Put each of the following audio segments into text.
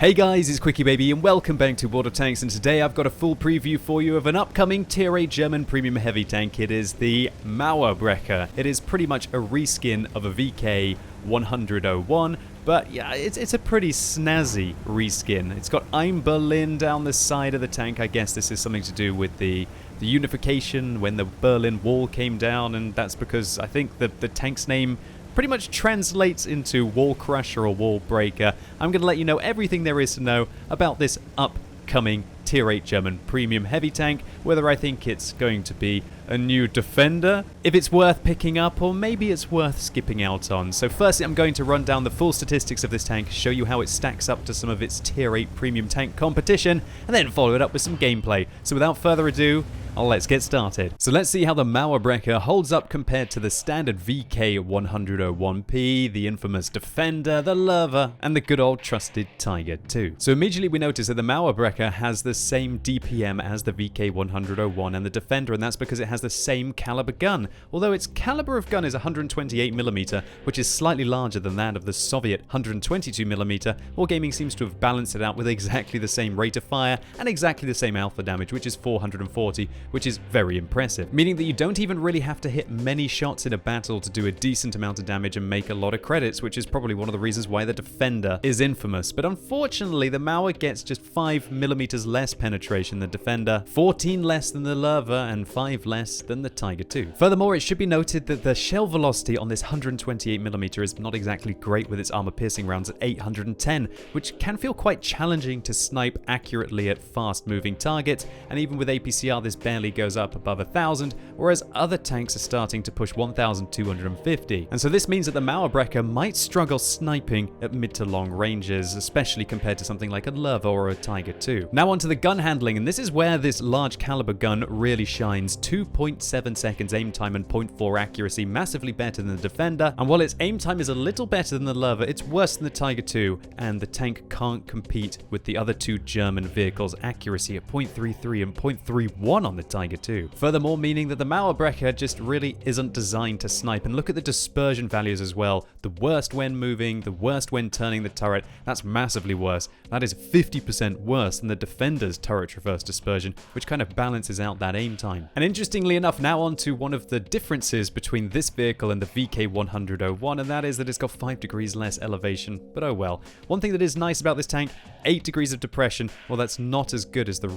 Hey guys, it's QuickyBaby and welcome back to World of Tanks, and today I've got a full preview for you of an upcoming Tier 8 German premium heavy tank. It is the Mauerbrecher. It is pretty much a reskin of a VK 100-01, but yeah, it's a pretty snazzy reskin. It's got Ein Berlin down the side of the tank. I guess this is something to do with the unification when the Berlin Wall came down, and that's because I think the tank's name pretty much translates into wall crusher or wall breaker. I'm going to let you know everything there is to know about this upcoming Tier 8 German premium heavy tank, whether I think it's going to be a new defender, if it's worth picking up, or maybe it's worth skipping out on. So firstly, I'm going to run down the full statistics of this tank, show you how it stacks up to some of its Tier 8 premium tank competition, and then follow it up with some gameplay. So without further ado, let's get started. So let's see how the Mauerbrecher holds up compared to the standard VK 100-01P, the infamous Defender, the Lerva, and the good old trusted Tiger 2. So immediately we notice that the Mauerbrecher has the same DPM as the VK 100-01 and the Defender, and that's because it has the same caliber gun, although its caliber of gun is 128mm, which is slightly larger than that of the Soviet 122mm. Wargaming seems to have balanced it out with exactly the same rate of fire and exactly the same alpha damage, which is 440, which is very impressive, meaning that you don't even really have to hit many shots in a battle to do a decent amount of damage and make a lot of credits, which is probably one of the reasons why the Defender is infamous. But unfortunately, the Mauer gets just 5mm less penetration than Defender, 14 less than the Lerva, and 5 less than the Tiger 2. Furthermore, it should be noted that the shell velocity on this 128mm is not exactly great with its armor-piercing rounds at 810, which can feel quite challenging to snipe accurately at fast-moving targets, and even with APCR this barely goes up above 1,000, whereas other tanks are starting to push 1,250. And so this means that the Mauerbrecher might struggle sniping at mid to long ranges, especially compared to something like a Lerva or a Tiger 2. Now onto the gun handling, and this is where this large caliber gun really shines. 2.7 seconds aim time and 0.4 accuracy, massively better than the Defender, and while its aim time is a little better than the Lerva, it's worse than the Tiger 2, and the tank can't compete with the other two German vehicles' accuracy at 0.33 and 0.31 on the Tiger 2. Furthermore, meaning that the Mauerbrecher just really isn't designed to snipe. And look at the dispersion values as well. The worst when moving, the worst when turning the turret. That's massively worse. That is 50% worse than the Defender's turret reverse dispersion, which kind of balances out that aim time. And interestingly enough, now on to one of the differences between this vehicle and the VK 100-01, and that is that it's got 5 degrees less elevation, but oh well. One thing that is nice about this tank, 8 degrees of depression. Well, that's not as good as the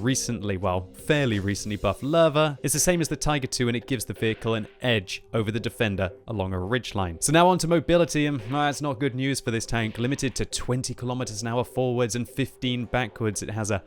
fairly recently buffed Lerva. It's the same as the Tiger 2, and it gives the vehicle an edge over the Defender along a ridgeline. So now on to mobility, and that's not good news for this tank. Limited to 20 kilometers an hour forwards and 15 backwards. It has a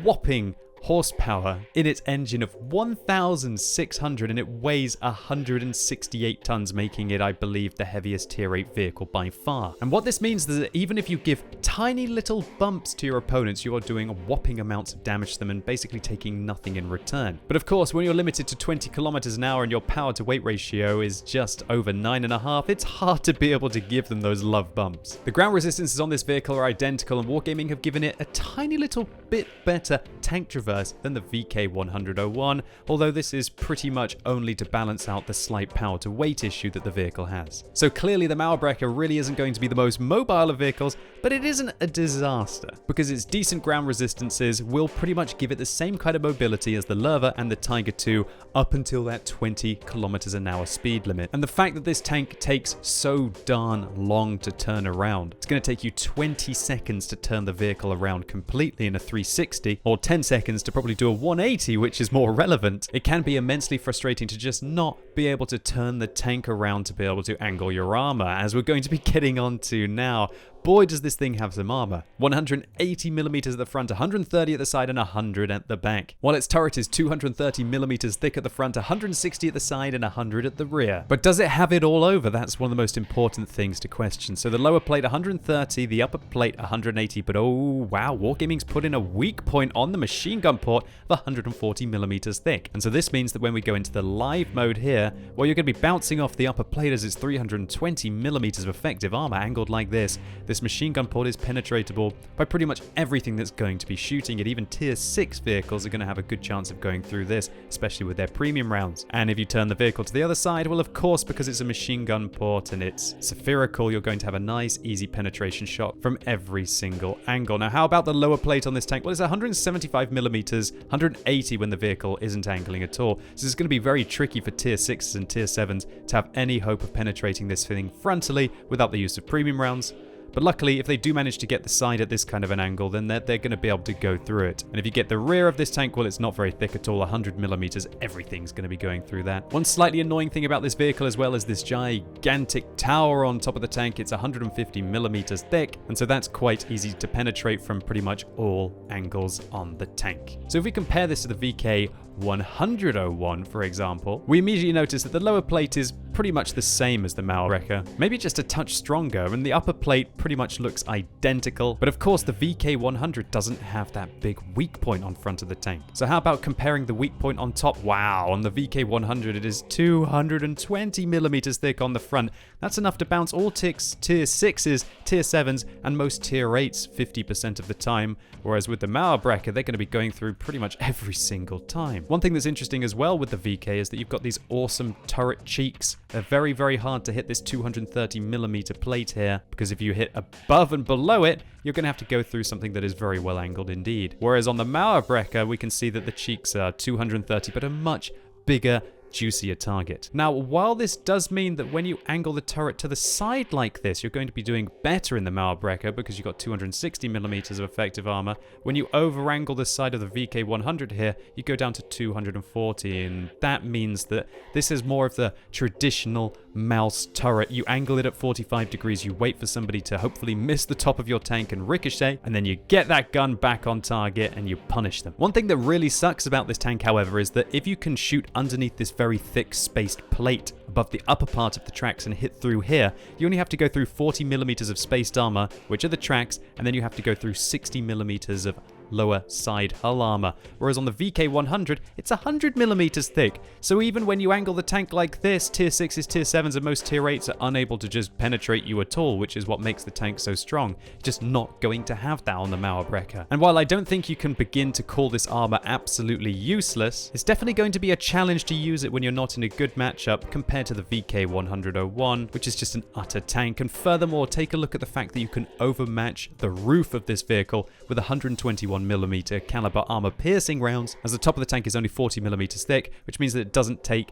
whopping horsepower in its engine of 1,600, and it weighs 168 tons, making it, I believe, the heaviest Tier 8 vehicle by far. And what this means is that even if you give tiny little bumps to your opponents, you are doing whopping amounts of damage to them and basically taking nothing in return. But of course, when you're limited to 20 kilometers an hour and your power to weight ratio is just over 9.5, it's hard to be able to give them those love bumps. The ground resistances on this vehicle are identical, and Wargaming have given it a tiny little bit better tank traverse than the VK 100-01, although this is pretty much only to balance out the slight power to weight issue that the vehicle has. So clearly the Mauerbrecher really isn't going to be the most mobile of vehicles, but it isn't a disaster, because its decent ground resistances will pretty much give it the same kind of mobility as the Lerva and the Tiger 2 up until that 20 kilometers an hour speed limit. And the fact that this tank takes so darn long to turn around, it's going to take you 20 seconds to turn the vehicle around completely in a 360, or 10 seconds to probably do a 180, which is more relevant. It can be immensely frustrating to just not be able to turn the tank around to be able to angle your armor, as we're going to be getting onto now. Boy, does this thing have some armor. 180mm at the front, 130 at the side, and 100 at the back. While its turret is 230mm thick at the front, 160 at the side, and 100 at the rear. But does it have it all over? That's one of the most important things to question. So the lower plate 130, the upper plate 180, but oh wow, Wargaming's put in a weak point on the machine gun port of 140mm thick. And so this means that when we go into the live mode here, well, you're going to be bouncing off the upper plate as it's 320mm of effective armor angled like this. this machine gun port is penetratable by pretty much everything that's going to be shooting it. Even tier 6 vehicles are going to have a good chance of going through this, especially with their premium rounds. And if you turn the vehicle to the other side, well, of course, because it's a machine gun port and it's spherical, you're going to have a nice, easy penetration shot from every single angle. Now, how about the lower plate on this tank? Well, it's 175 millimeters, 180 when the vehicle isn't angling at all. So it's going to be very tricky for tier 6s and tier 7s to have any hope of penetrating this thing frontally without the use of premium rounds. But luckily, if they do manage to get the side at this kind of an angle, then they're going to be able to go through it. And if you get the rear of this tank, well, it's not very thick at all, 100 millimeters, everything's going to be going through that. One slightly annoying thing about this vehicle as well is this gigantic tower on top of the tank. It's 150 millimeters thick, and so that's quite easy to penetrate from pretty much all angles on the tank. So if we compare this to the VK 100-01, for example, we immediately notice that the lower plate is pretty much the same as the Mauerbrecher, maybe just a touch stronger, and the upper plate pretty much looks identical. But of course, the VK100 doesn't have that big weak point on front of the tank. So how about comparing the weak point on top? Wow, on the VK100 it is 220 millimeters thick on the front. That's enough to bounce all tier 6s, tier 7s, and most tier 8s 50% of the time, whereas with the Mauerbrecher, they're going to be going through pretty much every single time. One thing that's interesting as well with the VK is that you've got these awesome turret cheeks. They're very, very hard to hit this 230 millimeter plate here, because if you hit above and below it, you're going to have to go through something that is very well angled indeed. Whereas on the Mauerbrecher, we can see that the cheeks are 230, but a much bigger, juicier target. Now, while this does mean that when you angle the turret to the side like this, you're going to be doing better in the Mauerbrecher because you've got 260 millimeters of effective armor. When you over angle the side of the VK100 here, you go down to 240, and that means that this is more of the traditional mouse turret. You angle it at 45 degrees, you wait for somebody to hopefully miss the top of your tank and ricochet, and then you get that gun back on target and you punish them. One thing that really sucks about this tank, however, is that if you can shoot underneath this very thick spaced plate above the upper part of the tracks and hit through here, you only have to go through 40 millimeters of spaced armor, which are the tracks, and then you have to go through 60 millimeters of lower side hull armor, whereas on the VK100 it's 100 millimeters thick. So even when you angle the tank like this, tier 6s, tier 7s, and most tier 8s are unable to just penetrate you at all, which is what makes the tank so strong. Just not going to have that on the Mauerbrecher. And while I don't think you can begin to call this armor absolutely useless, it's definitely going to be a challenge to use it when you're not in a good matchup compared to the VK100-01, which is just an utter tank. And furthermore, take a look at the fact that you can overmatch the roof of this vehicle with 121 millimeter caliber armor piercing rounds, as the top of the tank is only 40 millimeters thick, which means that it doesn't take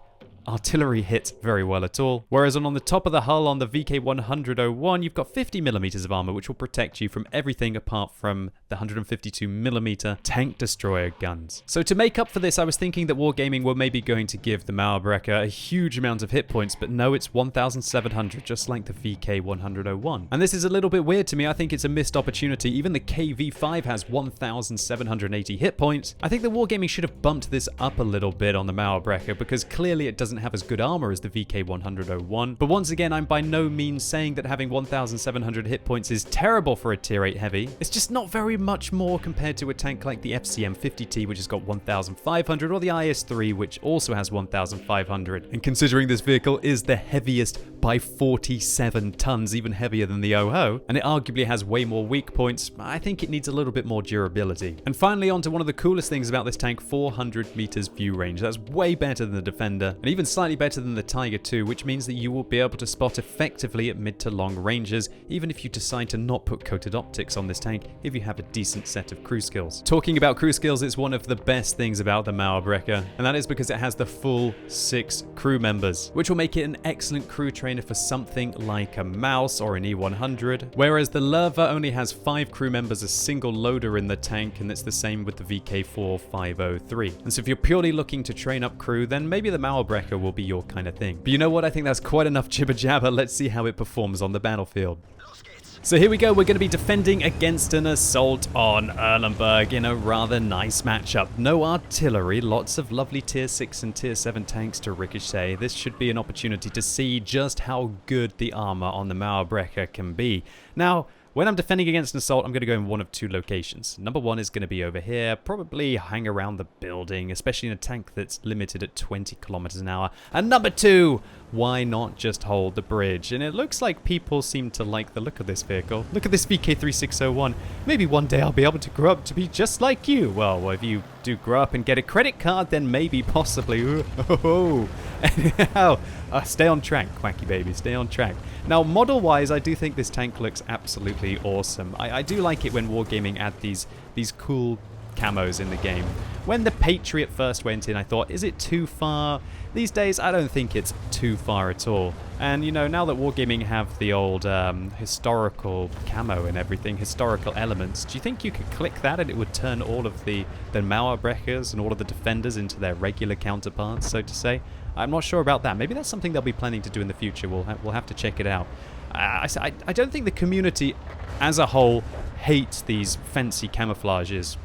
artillery hits very well at all. Whereas on the top of the hull on the VK100-01, you've got 50 millimeters of armor, which will protect you from everything apart from the 152 millimeter tank destroyer guns. So to make up for this, I was thinking that Wargaming were maybe going to give the Mauerbrecher a huge amount of hit points, but no, it's 1,700, just like the VK100-01. And this is a little bit weird to me. I think it's a missed opportunity. Even the KV5 has 1,780 hit points. I think the Wargaming should have bumped this up a little bit on the Mauerbrecher, because clearly it doesn't have as good armor as the VK100-01. But once again, I'm by no means saying that having 1,700 hit points is terrible for a tier 8 heavy. It's just not very much more compared to a tank like the FCM50T, which has got 1,500, or the IS-3, which also has 1,500. And considering this vehicle is the heaviest by 47 tons, even heavier than the OHO, and it arguably has way more weak points, I think it needs a little bit more durability. And finally, on to one of the coolest things about this tank, 400 meters view range. That's way better than the Defender, and even slightly better than the Tiger II, which means that you will be able to spot effectively at mid to long ranges, even if you decide to not put coated optics on this tank if you have a decent set of crew skills. Talking about crew skills, it's one of the best things about the Mauerbrecher, and that is because it has the full 6 crew members, which will make it an excellent crew trainer for something like a Mouse or an E100, whereas the Lerva only has 5 crew members, a single loader in the tank, and it's the same with the VK4503. And so if you're purely looking to train up crew, then maybe the Mauerbrecher will be your kind of thing. But you know what? I think that's quite enough jibber jabber. Let's see how it performs on the battlefield. So here we go, we're going to be defending against an assault on Erlenberg in a rather nice matchup. No artillery, lots of lovely tier 6 and tier 7 tanks to ricochet. This should be an opportunity to see just how good the armor on the Mauerbrecher can be. Now, when I'm defending against an assault, I'm going to go in one of 2 locations. Number 1 is going to be over here, probably hang around the building, especially in a tank that's limited at 20 kilometers an hour. And number 2, why not just hold the bridge? And it looks like people seem to like the look of this vehicle. Look at this VK3601. Maybe one day I'll be able to grow up to be just like you. Well, if you do grow up and get a credit card, then maybe, possibly. Anyhow, stay on track, QuickyBaby, stay on track. Now, model-wise, I do think this tank looks absolutely awesome. I do like it when Wargaming add these cool camos in the game. When the Patriot first went in, I thought, is it too far? These days, I don't think it's too far at all. And, you know, now that Wargaming have the old historical camo and everything, historical elements, do you think you could click that and it would turn all of the Mauerbrechers and all of the Defenders into their regular counterparts, so to say? I'm not sure about that. Maybe that's something they'll be planning to do in the future. We'll have to check it out. I don't think the community as a whole hates these fancy camouflages.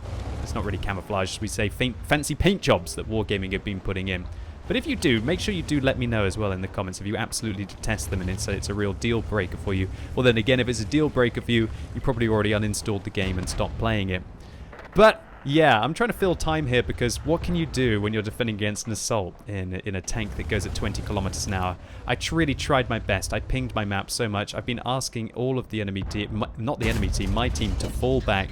It's not really camouflage, we say fancy paint jobs that Wargaming have been putting in. But if you do, make sure you do let me know as well in the comments if you absolutely detest them and it's a real deal breaker for you. Well then again, if it's a deal breaker for you, you probably already uninstalled the game and stopped playing it. But yeah, I'm trying to fill time here because what can you do when you're defending against an assault in a tank that goes at 20 kilometers an hour? I really tried my best. I pinged my map so much. I've been asking all of the enemy team, not the enemy team, my team to fall back.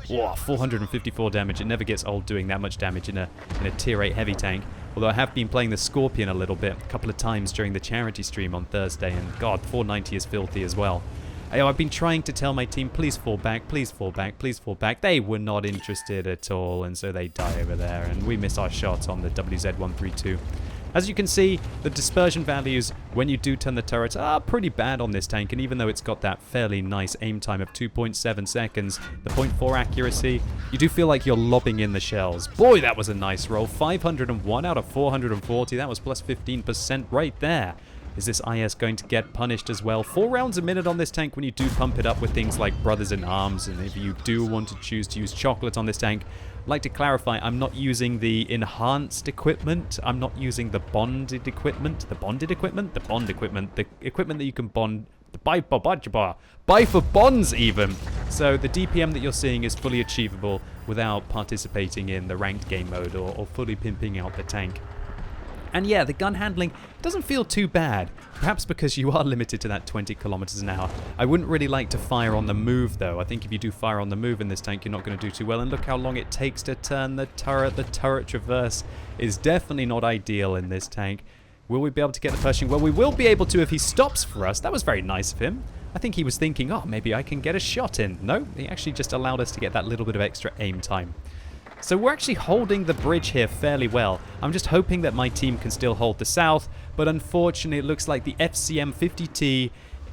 Whoa, 454 damage. It never gets old doing that much damage in a tier 8 heavy tank. Although I have been playing the Scorpion a little bit, a couple of times during the charity stream on Thursday, and god, 490 is filthy as well. I've been trying to tell my team, please fall back, please fall back, please fall back. They were not interested at all, and so they die over there, and we miss our shot on the WZ-132. As you can see, the dispersion values when you do turn the turret are pretty bad on this tank, and even though it's got that fairly nice aim time of 2.7 seconds, the 0.4 accuracy, you do feel like you're lobbing in the shells. Boy, that was a nice roll. 501 out of 440. That was plus 15% right there. Is this IS going to get punished as well? 4 rounds a minute on this tank when you do pump it up with things like Brothers in Arms, and if you do want to choose to use chocolate on this tank, I'd like to clarify, I'm not using the enhanced equipment. I'm not using the bonded equipment. The bonded equipment? The bond equipment. The equipment that you can bond... Buy for bonds even! So the DPM that you're seeing is fully achievable without participating in the ranked game mode or fully pimping out the tank. And yeah, the gun handling doesn't feel too bad, perhaps because you are limited to that 20 kilometers an hour. I wouldn't really like to fire on the move though. I think if you do fire on the move in this tank, you're not going to do too well. And look how long it takes to turn the turret. The turret traverse is definitely not ideal in this tank. Will we be able to get the Pershing? Well, we will be able to if he stops for us. That was very nice of him. I think he was thinking, oh, maybe I can get a shot in. No, he actually just allowed us to get that little bit of extra aim time. So we're actually holding the bridge here fairly well. I'm just hoping that my team can still hold the south, but unfortunately it looks like the FCM 50T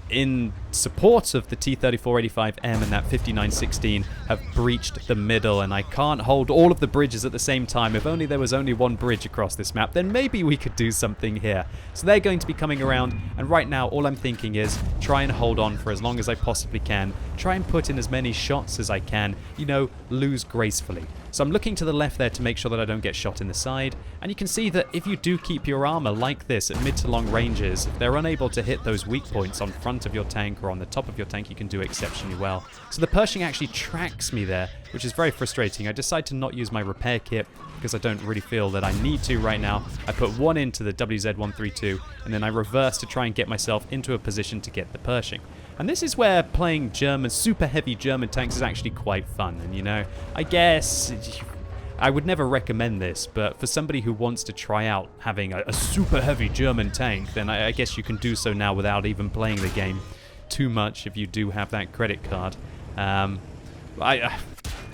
in support of the T-3485M and that 5916 have breached the middle, and I can't hold all of the bridges at the same time. If only there was only one bridge across this map, then maybe we could do something here. So they're going to be coming around, and right now all I'm thinking is try and hold on for as long as I possibly can. Try and put in as many shots as I can, you know, lose gracefully. So I'm looking to the left there to make sure that I don't get shot in the side, and you can see that if you do keep your armor like this at mid to long ranges, if they're unable to hit those weak points on front of your tank or on the top of your tank, you can do exceptionally well. So the Pershing actually tracks me there, which is very frustrating. I decide to not use my repair kit because I don't really feel that I need to right now. I put one into the WZ-132 and then I reverse to try and get myself into a position to get the Pershing. And this is where playing German, super heavy German tanks is actually quite fun. And you know, I guess I would never recommend this, but for somebody who wants to try out having a super heavy German tank, then I guess you can do so now without even playing the game too much if you do have that credit card.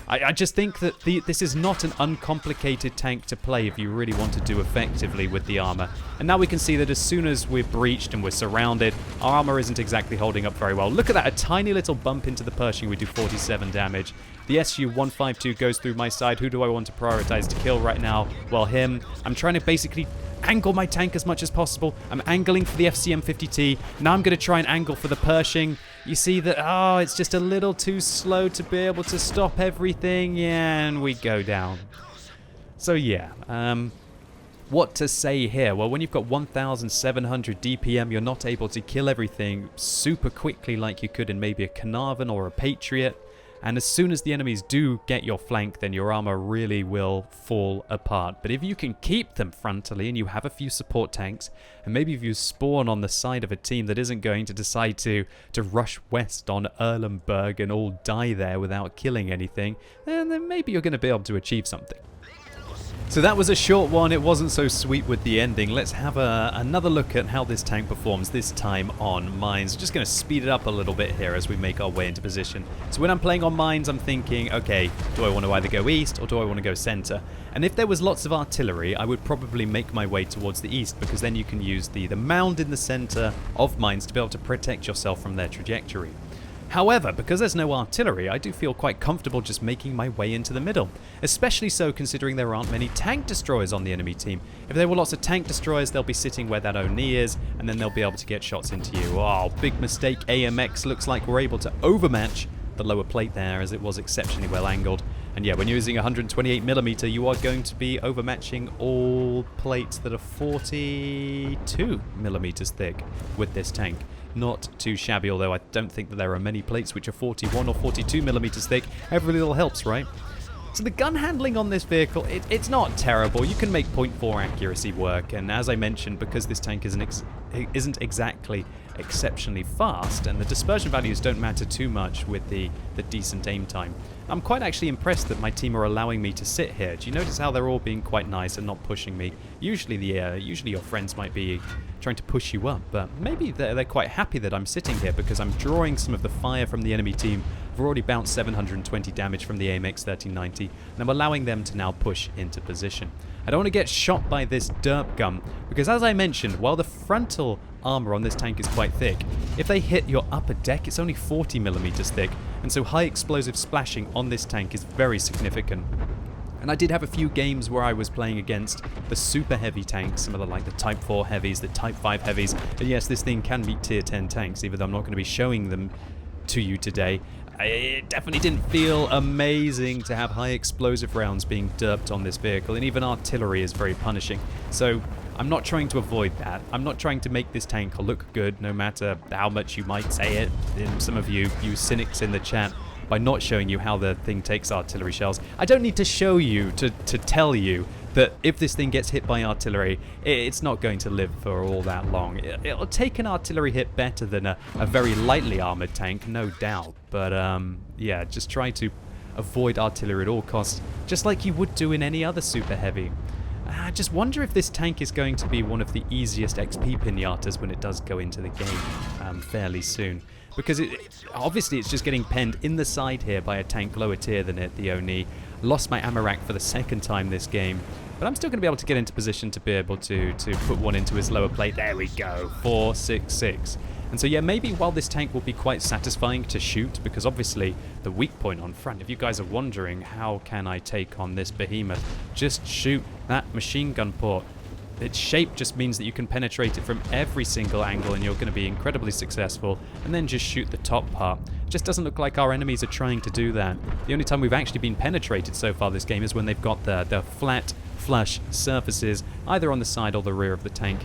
I just think that this is not an uncomplicated tank to play if you really want to do effectively with the armor. And now we can see that as soon as we're breached and we're surrounded, our armor isn't exactly holding up very well. Look at that, a tiny little bump into the Pershing, we do 47 damage. The SU-152 goes through my side. Who do I want to prioritize to kill right now? Well, him. I'm trying to basically angle my tank as much as possible. I'm angling for the FCM-50T. Now I'm going to try and angle for the Pershing. You see that, oh, it's just a little too slow to be able to stop everything. Yeah, and we go down. So yeah, what to say here? Well, when you've got 1,700 DPM, you're not able to kill everything super quickly like you could in maybe a Carnarvon or a Patriot. And as soon as the enemies do get your flank, then your armor really will fall apart. But if you can keep them frontally and you have a few support tanks, and maybe if you spawn on the side of a team that isn't going to decide to rush west on Erlenberg and all die there without killing anything, then maybe you're going to be able to achieve something. So that was a short one. It wasn't so sweet with the ending. Let's have another look at how this tank performs, this time on mines. Just going to speed it up a little bit here as we make our way into position. So when I'm playing on mines, I'm thinking, okay, do I want to either go east or do I want to go center? And if there was lots of artillery, I would probably make my way towards the east, because then you can use the mound in the center of mines to be able to protect yourself from their trajectory. However, because there's no artillery, I do feel quite comfortable just making my way into the middle. Especially so considering there aren't many tank destroyers on the enemy team. If there were lots of tank destroyers, they'll be sitting where that Oni is, and then they'll be able to get shots into you. Oh, big mistake. AMX looks like we're able to overmatch the lower plate there, as it was exceptionally well angled. And yeah, when you're using 128mm, you are going to be overmatching all plates that are 42mm thick with this tank. Not too shabby, although I don't think that there are many plates which are 41 or 42mm thick. Every little helps, right? So the gun handling on this vehicle, it's not terrible. You can make 0.4 accuracy work, and as I mentioned, because this tank isn't exactly exceptionally fast, and the dispersion values don't matter too much with the decent aim time, I'm quite actually impressed that my team are allowing me to sit here. Do you notice how they're all being quite nice and not pushing me? Usually your friends might be trying to push you up, but maybe they're quite happy that I'm sitting here because I'm drawing some of the fire from the enemy team. I've already bounced 720 damage from the AMX 1390, and I'm allowing them to now push into position. I don't want to get shot by this derp gun, because as I mentioned, while the frontal armor on this tank is quite thick, if they hit your upper deck, it's only 40mm thick, and so high explosive splashing on this tank is very significant. And I did have a few games where I was playing against the super heavy tanks, some of the like the Type 4 heavies, the Type 5 heavies, and yes, this thing can beat tier 10 tanks, even though I'm not going to be showing them to you today. It definitely didn't feel amazing to have high explosive rounds being derped on this vehicle, and even artillery is very punishing. So I'm not trying to avoid that. I'm not trying to make this tank look good, no matter how much you might say it. And some of you cynics in the chat, by not showing you how the thing takes artillery shells. I don't need to show you to tell you that if this thing gets hit by artillery, it's not going to live for all that long. It'll take an artillery hit better than a very lightly armored tank, no doubt. But yeah, just try to avoid artillery at all costs, just like you would do in any other super heavy. I just wonder if this tank is going to be one of the easiest XP pinatas when it does go into the game fairly soon. Because obviously it's just getting penned in the side here by a tank lower tier than it, the Oni. Lost my ammo rack for the second time this game. But I'm still going to be able to get into position to be able to put one into his lower plate. There we go, 466. And so yeah, maybe while this tank will be quite satisfying to shoot, because obviously the weak point on front, if you guys are wondering how can I take on this behemoth, just shoot that machine gun port. Its shape just means that you can penetrate it from every single angle and you're going to be incredibly successful, and then just shoot the top part. It just doesn't look like our enemies are trying to do that. The only time we've actually been penetrated so far this game is when they've got the flat, flush surfaces either on the side or the rear of the tank.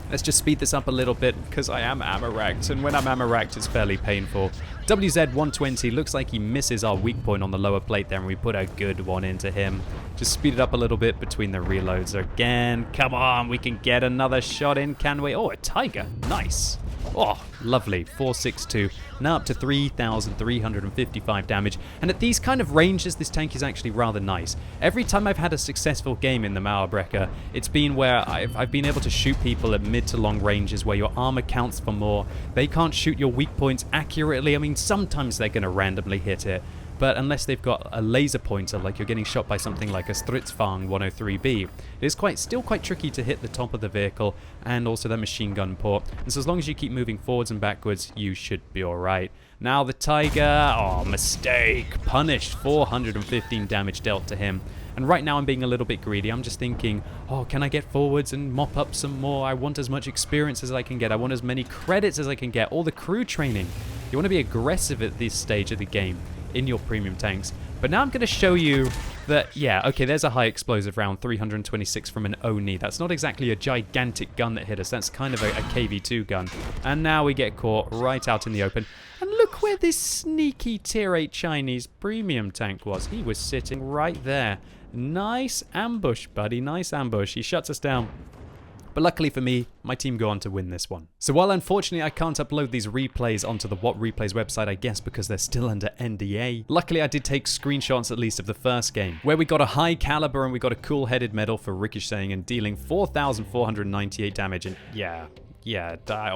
Let's just speed this up a little bit because I am ammo-racked, and when I'm ammo-racked it's fairly painful. WZ-120 looks like he misses our weak point on the lower plate there, and we put a good one into him. Just speed it up a little bit between the reloads again. Come on, we can get another shot in, can we? Oh, a Tiger. Nice. Oh, lovely. 462. Now up to 3,355 damage. And at these kind of ranges, this tank is actually rather nice. Every time I've had a successful game in the Mauerbrecher, it's been where I've been able to shoot people at mid to long ranges where your armor counts for more. They can't shoot your weak points accurately. I mean, sometimes they're going to randomly hit it. But unless they've got a laser pointer, like you're getting shot by something like a Stritzfang 103B, it is still quite tricky to hit the top of the vehicle and also the machine gun port. And so as long as you keep moving forwards and backwards, you should be alright. Now the Tiger, oh, mistake, punished, 415 damage dealt to him. And right now I'm being a little bit greedy. I'm just thinking, oh, can I get forwards and mop up some more? I want as much experience as I can get. I want as many credits as I can get. All the crew training. You want to be aggressive at this stage of the game in your premium tanks. But now I'm going to show you that, yeah, okay, there's a high explosive round, 326 from an Oni. That's not exactly a gigantic gun that hit us. That's kind of a KV2 gun. And now we get caught right out in the open. And look where this sneaky tier 8 Chinese premium tank was. He was sitting right there. Nice ambush, buddy. Nice ambush. He shuts us down. But luckily for me, my team go on to win this one. So while unfortunately I can't upload these replays onto the WOT Replays website, I guess because they're still under NDA, luckily I did take screenshots at least of the first game, where we got a high caliber and we got a cool-headed medal for ricocheting and dealing 4,498 damage, and yeah,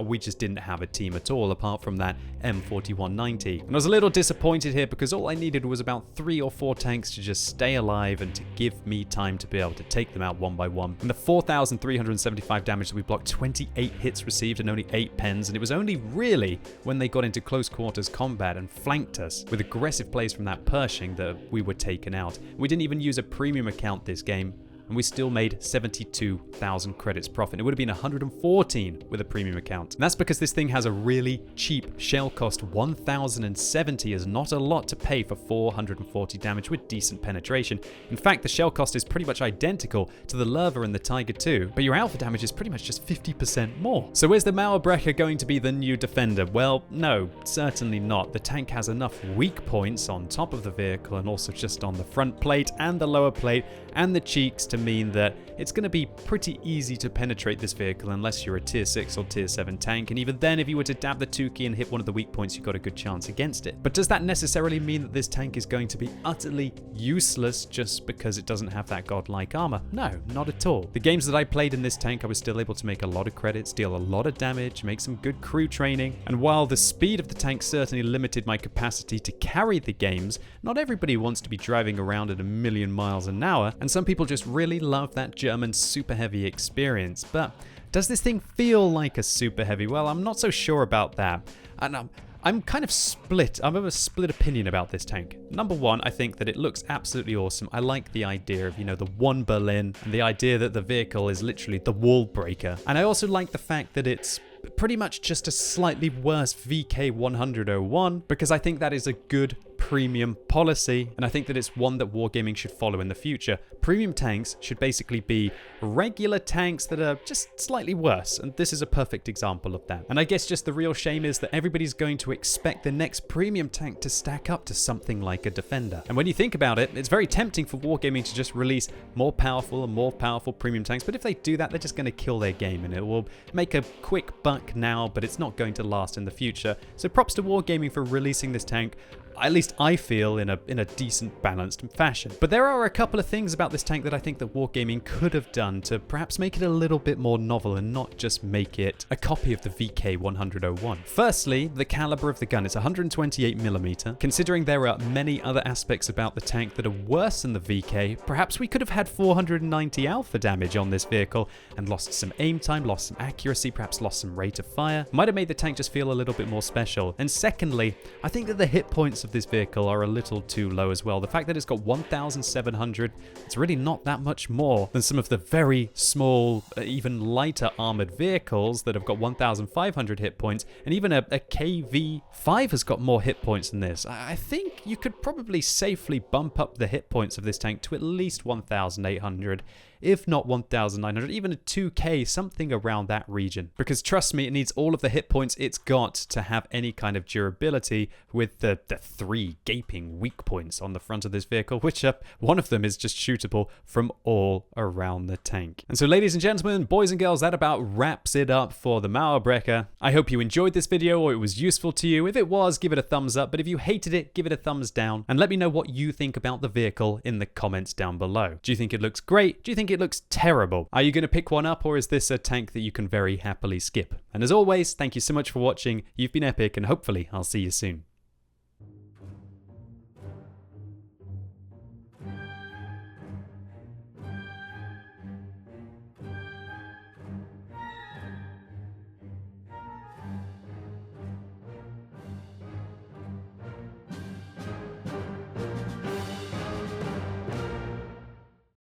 we just didn't have a team at all apart from that M4190. And I was a little disappointed here because all I needed was about 3 or 4 tanks to just stay alive and to give me time to be able to take them out one by one. And the 4,375 damage that we blocked, 28 hits received and only 8 pens, and it was only really when they got into close quarters combat and flanked us with aggressive plays from that Pershing that we were taken out. We didn't even use a premium account this game, and we still made 72,000 credits profit. It would have been 114 with a premium account. And that's because this thing has a really cheap shell cost. 1,070 is not a lot to pay for 440 damage with decent penetration. In fact, the shell cost is pretty much identical to the Lerva and the Tiger 2, but your alpha damage is pretty much just 50% more. So is the Mauerbrecher going to be the new defender? Well, no, certainly not. The tank has enough weak points on top of the vehicle and also just on the front plate and the lower plate and the cheeks to mean that it's going to be pretty easy to penetrate this vehicle unless you're a tier 6 or tier 7 tank, and even then if you were to dab the 2 key and hit one of the weak points, you've got a good chance against it. But does that necessarily mean that this tank is going to be utterly useless just because it doesn't have that godlike armor? No, not at all. The games that I played in this tank, I was still able to make a lot of credits, deal a lot of damage, make some good crew training, and while the speed of the tank certainly limited my capacity to carry the games, not everybody wants to be driving around at a million miles an hour, and some people just really love that German super heavy experience. But does this thing feel like a super heavy? Well, I'm not so sure about that. And I'm kind of split. I'm of a split opinion about this tank. Number one, I think that it looks absolutely awesome. I like the idea of, the one Berlin and the idea that the vehicle is literally the wall breaker. And I also like the fact that it's pretty much just a slightly worse VK101 because I think that is a good premium policy, and I think that it's one that wargaming should follow in the future. Premium tanks should basically be regular tanks that are just slightly worse, and this is a perfect example of that. And I guess just the real shame is that everybody's going to expect the next premium tank to stack up to something like a Defender. And when you think about it, it's very tempting for wargaming to just release more powerful and more powerful premium tanks, but if they do that, they're just going to kill their game, and it will make a quick buck now, but it's not going to last in the future. So props to wargaming for releasing this tank, at least I feel, in a decent, balanced fashion. But there are a couple of things about this tank that I think that wargaming could have done to perhaps make it a little bit more novel and not just make it a copy of the VK101. Firstly, the caliber of the gun. It's 128mm. Considering there are many other aspects about the tank that are worse than the VK, perhaps we could have had 490 alpha damage on this vehicle and lost some aim time, lost some accuracy, perhaps lost some rate of fire. Might have made the tank just feel a little bit more special. And secondly, I think that the hit points of this vehicle are a little too low as well. The fact that it's got 1,700, it's really not that much more than some of the very small, even lighter armored vehicles that have got 1,500 hit points, and even a KV5 has got more hit points than this. I think you could probably safely bump up the hit points of this tank to at least 1,800. If not 1,900, even a 2k, something around that region. Because trust me, it needs all of the hit points it's got to have any kind of durability, with the 3 gaping weak points on the front of this vehicle, which one of them is just shootable from all around the tank. And so ladies and gentlemen, boys and girls, that about wraps it up for the Mauerbrecher. I hope you enjoyed this video or it was useful to you. If it was, give it a thumbs up, but if you hated it, give it a thumbs down, and let me know what you think about the vehicle in the comments down below. Do you think it looks great? Do you think it looks terrible? Are you going to pick one up, or is this a tank that you can very happily skip? And as always, thank you so much for watching. You've been epic, and hopefully I'll see you soon.